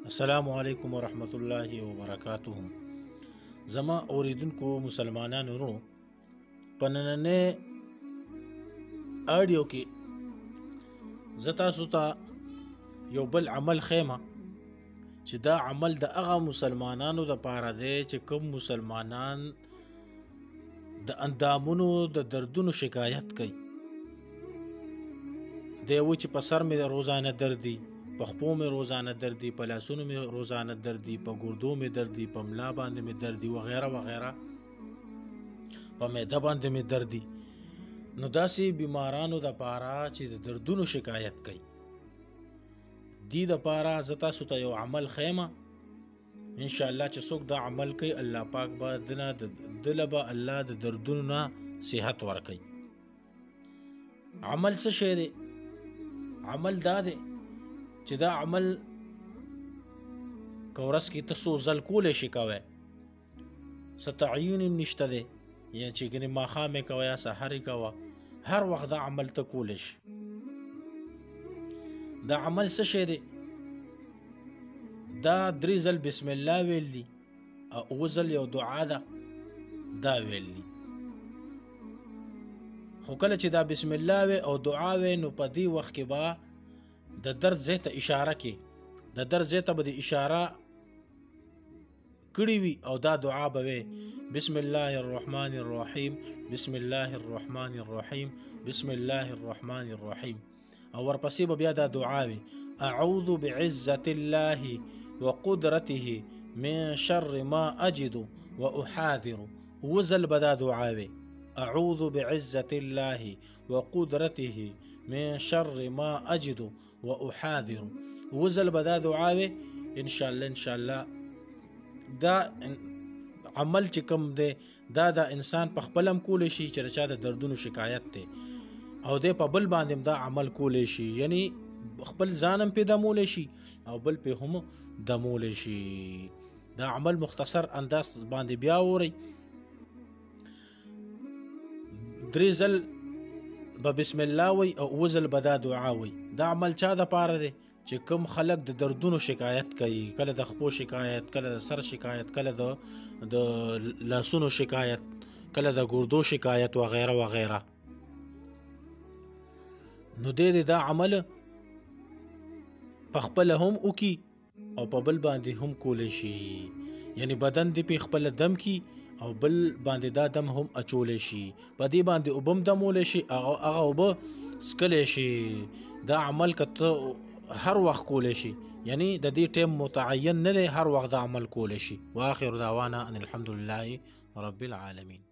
السلام علیکم ورحمت الله وبرکاته. زما اوریدونکو مسلمانانو ورونو، په نننۍ اډیو کې زه تاسو ته یو بل عمل ښیم چې دا عمل د هغه مسلمانانو دپاره دی چې کوم مسلمانان د اندامونو د دردونو شکایت کوي. دی و چې په سر مې روزانه درد دی، په خپو مې روزانه درد دی، په لاسونو مې روزانه درد دی، په ګردو مې درد دی، په ملا باندې مې درد دی وغیره وغیره، په معده باندې مې درد دی. نو داسې بیمارانو دپاره چې د دردونو شکایت کوي، دی دپاره زه تاسو ته یو عمل ښیم. انشاءالله چې څوک دا عمل کوي، الله پاک به دله به الله د دردونو نه صحت ورکوي. عمل څه شی دی؟ عمل دا دی چې دا عمل که ورځ کې ته څو ځل کولی شي کوی، څه تعین نشته دی، یا چې ګنې ماښام یې کوه یا سحر یې کوه، هر وخت دا عمل ته کولی شي. دا عمل څه شی دی؟ دا 3 ځل بسم الله ویل دي او 9 ځل یو دعا ده دا ویل دي. خو کله چې دا بسم الله وی او دعا وی، نو په دې وخت کې به د درد ځای ته اشاره کې، د درد ځای ته به د اشاره کړي وي او دا دعا به وی بسم الله الرحمن الرحیم، بسم الله الرحمن الرحیم، بسم الله الرحمن الرحیم. او ورپسې به بیا دا دعا وی اعوذ بعزة الله وقدرته من شر ما اجد واحاذر. وزل به دا دعا وی اعوذ بعزة الله وقدرته من شر ما اجد واحاذر. وزل به دا دعا وی انشاءالله. دا عمل چې کوم دی دا د انسان په خپل هم کولی شي چې چا د دردونو شکایت دی، او دی په بل باندې دا عمل کولی شي، یعنی خپل ځان هم پې دمولی شي او بل پې هم دمولی شي. دا عمل مختصر انداز باندې بیا وورئ. 3 ځل به بسم الله وی او 9 ځل به دا دعا وی. دا عمل چا دپاره دی چې کوم خلک د دردونو شکایت کوي، کله د خپو شکایت، کله د سر شکایت، کله د لاسونو شکایت، کله د ګردو شکایت وغیره وغیره. نو دی دا عمل په خپله هم وکي او په بل باندې هم کولی شي، یعنی بدن دی پې خپله دم کی او بل باندې دا دم هم اچولی شي، په دې باندې اوبه هم دمولی شي، هغه اوبه څکلی شي. دا عمل که ته هر وخت کولی شي، یعنی د دې ټیم متعین نه دی، هر وخت دا عمل کولی شي. واخر دعوانا ان الحمد لله رب العالمین.